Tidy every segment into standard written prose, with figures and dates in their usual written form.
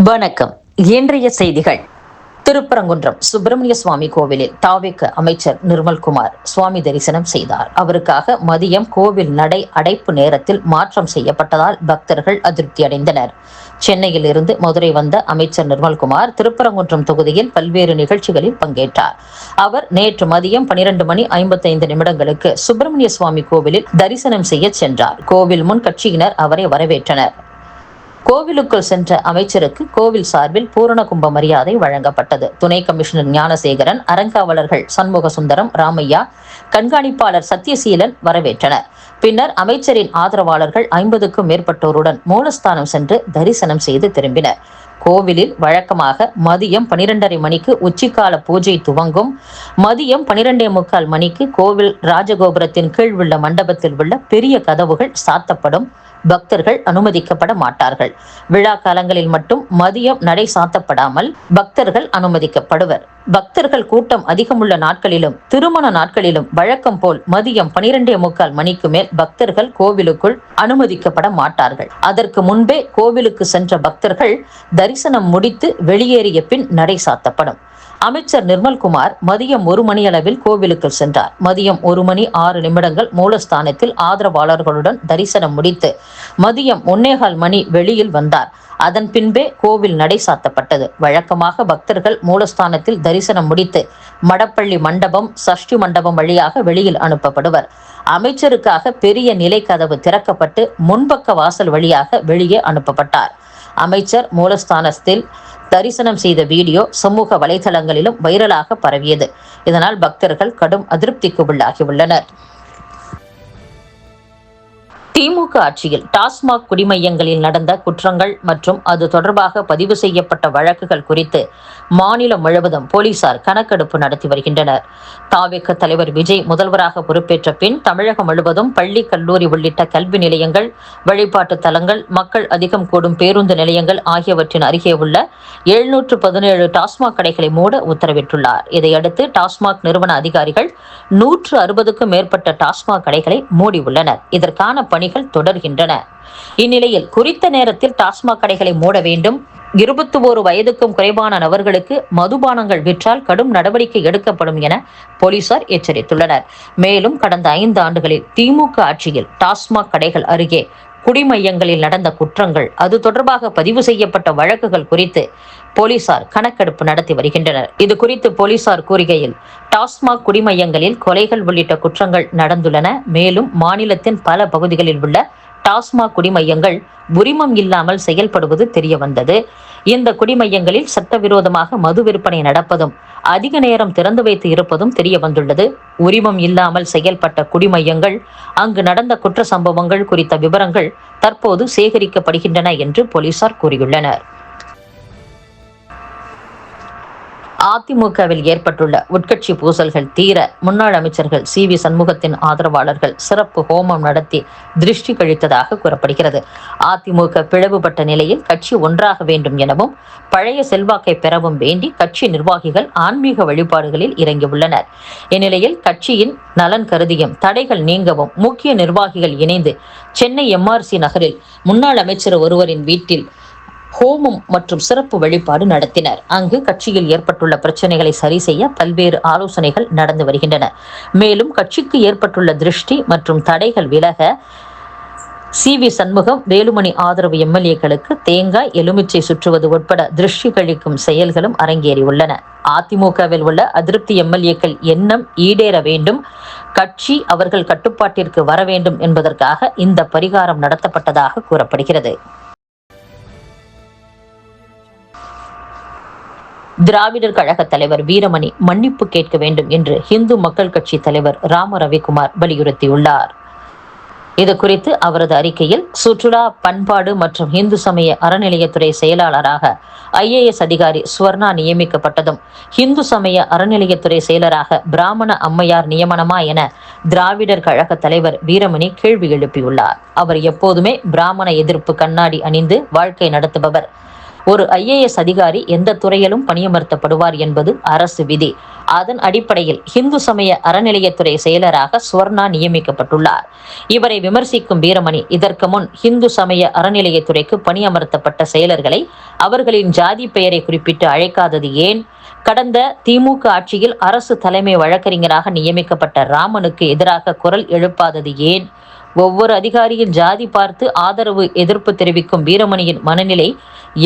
வணக்கம். இன்றைய செய்திகள். திருப்பரங்குன்றம் சுப்பிரமணிய சுவாமி கோவிலில் தாவேக அமைச்சர் நிர்மல்குமார் சுவாமி தரிசனம் செய்தார். அவருக்காக மதியம் கோவில் நடை அடைப்பு நேரத்தில் மாற்றம் செய்யப்பட்டதால் பக்தர்கள் அதிருப்தி அடைந்தனர். சென்னையில் இருந்து மதுரை வந்த அமைச்சர் நிர்மல்குமார் திருப்பரங்குன்றம் தொகுதியில் பல்வேறு நிகழ்ச்சிகளில் பங்கேற்றார். அவர் நேற்று மதியம் 12:55 சுப்பிரமணிய சுவாமி கோவிலில் தரிசனம் செய்ய சென்றார். கோவில் முன் கட்சியினர் அவரை வரவேற்றனர். கோவிலுக்குள் சென்ற அமைச்சருக்கு கோவில் சார்பில் பூரண கும்ப மரியாதை வழங்கப்பட்டது. துணை கமிஷனர் ஞானசேகரன், அறங்காவலர்கள் சண்முக சுந்தரம், ராமையா, கண்காணிப்பாளர் சத்யசீலன் வரவேற்றனர். பின்னர் அமைச்சரின் ஆதரவாளர்கள் 50க்கும் மேற்பட்டோருடன் மூலஸ்தானம் சென்று தரிசனம் செய்து திரும்பினர். கோவிலில் வழக்கமாக மதியம் 12:30 உச்சிக்கால பூஜை துவங்கும். மதியம் 12:45 கோவில் ராஜகோபுரத்தின் கீழ் உள்ள மண்டபத்தில் உள்ள பெரிய கதவுகள் சாத்தப்படும். பக்தர்கள் அனுமதிக்கப்பட மாட்டார்கள். விழா காலங்களில் மட்டும் மதியம் நடை சாத்தப்படாமல் பக்தர்கள் அனுமதிக்கப்படுவர். பக்தர்கள் கூட்டம் அதிகமுள்ள நாட்களிலும் திருமண நாட்களிலும் வழக்கம் போல் மதியம் 12:45 மேல் பக்தர்கள் கோவிலுக்குள் அனுமதிக்கப்பட மாட்டார்கள். அதற்கு முன்பே கோவிலுக்கு சென்ற பக்தர்கள் தரிசனம் முடித்து வெளியேறிய பின் நடை சாத்தப்படும். அமைச்சர் நிர்மல்குமார் மதியம் 1 மணி அளவில் கோவிலுக்கு சென்றார். மதியம் 1:06 மூலஸ்தானத்தில் ஆதரவாளர்களுடன் தரிசனம் முடித்து மதியம் 1:15 வெளியில் வந்தார். அதன் பின்பே கோவில் நடை சாத்தப்பட்டது. வழக்கமாக பக்தர்கள் மூலஸ்தானத்தில் தரிசனம் முடித்து மடப்பள்ளி மண்டபம், சஷ்டி மண்டபம் வழியாக வெளியில் அனுப்பப்படுவர். அமைச்சருக்காக பெரிய நிலை கதவு திறக்கப்பட்டு முன்பக்க வாசல் வழியாக வெளியே அனுப்பப்பட்டார். அமைச்சர் மூலஸ்தானத்தில் தரிசனம் செய்த வீடியோ சமூக வலைதளங்களிலும் வைரலாக பரவியது. இதனால் பக்தர்கள் கடும் அதிருப்திக்கு உள்ளாகியுள்ளனர். திமுக ஆட்சியில் டாஸ்மாக் குடிமையங்களில் நடந்த குற்றங்கள் மற்றும் அது தொடர்பாக பதிவு செய்யப்பட்ட வழக்குகள் குறித்து மாநிலம் முழுவதும் போலீசார் கணக்கெடுப்பு நடத்தி வருகின்றனர். தாவேக தலைவர் விஜய் முதல்வராக பொறுப்பேற்ற பின் தமிழகம் முழுவதும் பள்ளி, கல்லூரி உள்ளிட்ட கல்வி நிலையங்கள், வழிபாட்டு தலங்கள், மக்கள் அதிகம் கூடும் பேருந்து நிலையங்கள் ஆகியவற்றின் அருகே உள்ள 717 டாஸ்மாக் கடைகளை மூட உத்தரவிட்டுள்ளார். இதையடுத்து டாஸ்மாக் நிறுவன அதிகாரிகள் 160க்கும் மேற்பட்ட டாஸ்மாக் கடைகளை மூடியுள்ளனர். இதற்கான பணிகள் தொடர்கின்றன. இந்நிலையில் குறித்த நேரத்தில் டாஸ்மாக் கடைகளை மூட வேண்டும். 21 வயதுக்கும் குறைவான நபர்களுக்கு மதுபானங்கள் விற்றால் கடும் நடவடிக்கை எடுக்கப்படும் என போலீசார் எச்சரித்துள்ளனர். மேலும் கடந்த 5 ஆண்டுகளில் திமுக ஆட்சியில் டாஸ்மாக் கடைகள் அருகே குடிமையங்களில் நடந்த குற்றங்கள், அது தொடர்பாக பதிவு செய்யப்பட்ட வழக்குகள் குறித்து போலீசார் கணக்கெடுப்பு நடத்தி வருகின்றனர். இது குறித்து போலீசார் கூறுகையில், டாஸ்மாக் குடிமையங்களில் கொலைகள் உள்ளிட்ட குற்றங்கள் நடந்துள்ளன. மேலும் மாநிலத்தின் பல பகுதிகளில் உள்ள டாஸ்மாக் குடிமையங்கள் உரிமம் இல்லாமல் செயல்படுவது தெரிய வந்தது. இந்த குடிமையங்களில் சட்டவிரோதமாக மது விற்பனை நடப்பதும், அதிக நேரம் திறந்து வைத்து இருப்பதும் தெரிய வந்துள்ளது. உரிமம் இல்லாமல் செயல்பட்ட குடிமையங்கள், அங்கு நடந்த குற்ற சம்பவங்கள் குறித்த விவரங்கள் தற்போது சேகரிக்கப்படுகின்றன என்று போலீசார் கூறியுள்ளனர். அதிமுகவில் ஏற்பட்டுள்ள உட்கட்சி பூசல்கள் தீர முன்னாள் அமைச்சர்கள் சி.வி. சண்முகத்தின் ஆதரவாளர்கள் சிறப்பு ஹோமம் நடத்தி திருஷ்டி கழித்ததாக கூறப்படுகிறது. அதிமுக பிளவுபட்ட நிலையில் கட்சி ஒன்றாக வேண்டும் எனவும் பழைய செல்வாக்கை பெறவும் வேண்டி கட்சி நிர்வாகிகள் ஆன்மீக வழிபாடுகளில் இறங்கியுள்ளனர். இந்நிலையில் கட்சியின் நலன் கருதியும் தடைகள் நீங்கவும் முக்கிய நிர்வாகிகள் இணைந்து சென்னை MRC நகரில் முன்னாள் அமைச்சர் ஒருவரின் வீட்டில் ஹோமம் மற்றும் சிறப்பு வழிபாடு நடத்தினர். அங்கு கட்சியில் ஏற்பட்டுள்ள பிரச்சனைகளை சரி செய்ய பல்வேறு ஆலோசனைகள் நடந்து வருகின்றன. மேலும் கட்சிக்கு ஏற்பட்டுள்ள திருஷ்டி மற்றும் தடைகள் விலக சி.வி. சண்முகம், வேலுமணி ஆதரவு MLA-க்களுக்கு தேங்காய், எலுமிச்சை சுற்றுவது உட்பட திருஷ்டி கழிக்கும் செயல்களும் அரங்கேறியுள்ளன. அதிமுகவில் உள்ள அதிருப்தி MLA-க்கள் எண்ணம் ஈடேற வேண்டும், கட்சி அவர்கள் கட்டுப்பாட்டிற்கு வர வேண்டும் என்பதற்காக இந்த பரிகாரம் நடத்தப்பட்டதாக கூறப்படுகிறது. திராவிடர் கழக தலைவர் வீரமணி மன்னிப்பு கேட்க வேண்டும் என்று இந்து மக்கள் கட்சி தலைவர் ராம ரவிக்குமார் வலியுறுத்தியுள்ளார். இது குறித்து அவரது அறிக்கையில், சுற்றுலா, பண்பாடு மற்றும் இந்து சமய அறநிலையத்துறை செயலாளராக IAS அதிகாரி ஸ்வர்ணா நியமிக்கப்பட்டதும், இந்து சமய அறநிலையத்துறை செயலராக பிராமண அம்மையார் நியமனமா என திராவிடர் கழக தலைவர் வீரமணி கேள்வி எழுப்பியுள்ளார். அவர் எப்போதுமே பிராமண எதிர்ப்பு கண்ணாடி அணிந்து வாழ்க்கை நடத்துபவர். ஒரு IAS அதிகாரி எந்த துறையிலும் பணியமர்த்தப்படுவார் என்பது அரசு விதி. அதன் அடிப்படையில் இந்து சமய அறநிலையத்துறை செயலராக சுவர்ணா நியமிக்கப்பட்டுள்ளார். இவரை விமர்சிக்கும் வீரமணி, இதற்கு முன் இந்து சமய அறநிலையத்துறைக்கு பணியமர்த்தப்பட்ட செயலர்களை அவர்களின் ஜாதி பெயரை குறிப்பிட்டு அழைக்காதது ஏன்? கடந்த திமுக ஆட்சியில் அரசு தலைமை வழக்கறிஞராக நியமிக்கப்பட்ட ராமனுக்கு எதிராக குரல் எழுப்பாதது ஏன்? ஒவ்வொரு அதிகாரியின் ஜாதி பார்த்து ஆதரவு எதிர்ப்பு தெரிவிக்கும் வீரமணியின் மனநிலை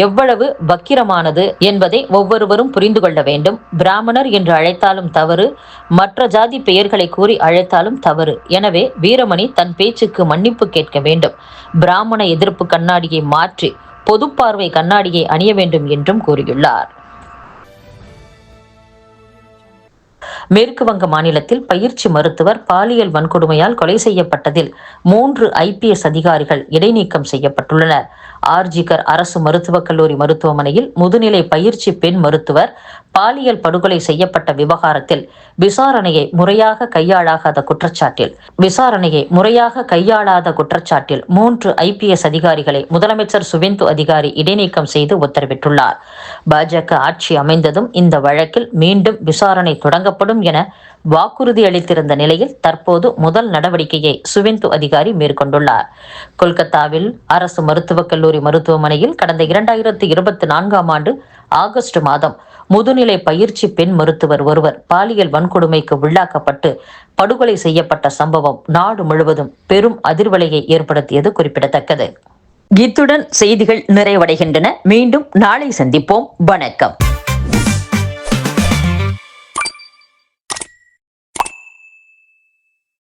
எவ்வளவு வக்கிரமானது என்பதை ஒவ்வொருவரும் புரிந்து கொள்ள வேண்டும். பிராமணர் என்று அழைத்தாலும் தவறு, மற்ற ஜாதி பெயர்களை கூறி அழைத்தாலும் தவறு. எனவே வீரமணி தன் பேச்சுக்கு மன்னிப்பு கேட்க வேண்டும். பிராமண எதிர்ப்பு கண்ணாடியை மாற்றி பொதுப்பார்வை கண்ணாடியை அணிய வேண்டும் என்றும் கூறியுள்ளார். மேற்கு வங்க மாநிலத்தில் பயிற்சி மருத்துவர் பாலியல் வன்கொடுமையால் கொலை செய்யப்பட்டதில் 3 IPS அதிகாரிகள் இடைநீக்கம் செய்யப்பட்டுள்ளனர். ஆர்ஜிகர் அரசு மருத்துவக் கல்லூரி மருத்துவமனையில் முதுநிலை பயிற்சி பெண் மருத்துவர் பாலியல் படுகொலை செய்யப்பட்ட விவகாரத்தில் விசாரணையை முறையாக கையாளாத குற்றச்சாட்டில் 3 IPS அதிகாரிகளை முதலமைச்சர் சுவேந்து அதிகாரி இடைநீக்கம் செய்து உத்தரவிட்டுள்ளார். பாஜக ஆட்சி அமைந்ததும் இந்த வழக்கில் மீண்டும் விசாரணை தொடங்கப்படும் என வாக்குறுதி அளித்திருந்த நிலையில் தற்போது முதல் நடவடிக்கையை சுவேந்து அதிகாரி மேற்கொண்டுள்ளார். கொல்கத்தாவில் அரசு மருத்துவக் கல்லூரி மருத்துவமனையில் கடந்த 2024ஆம் ஆண்டு ஆகஸ்ட் மாதம் முதுநிலை பயிற்சி பெண் மருத்துவர் ஒருவர் பாலியல் வன்கொடுமைக்கு உள்ளாக்கப்பட்டு படுகொலை செய்யப்பட்ட சம்பவம் நாடு முழுவதும் பெரும் அதிர்வலையை ஏற்படுத்தியது குறிப்பிடத்தக்கது. இத்துடன் செய்திகள் நிறைவடைகின்றன. மீண்டும் நாளை சந்திப்போம். வணக்கம்.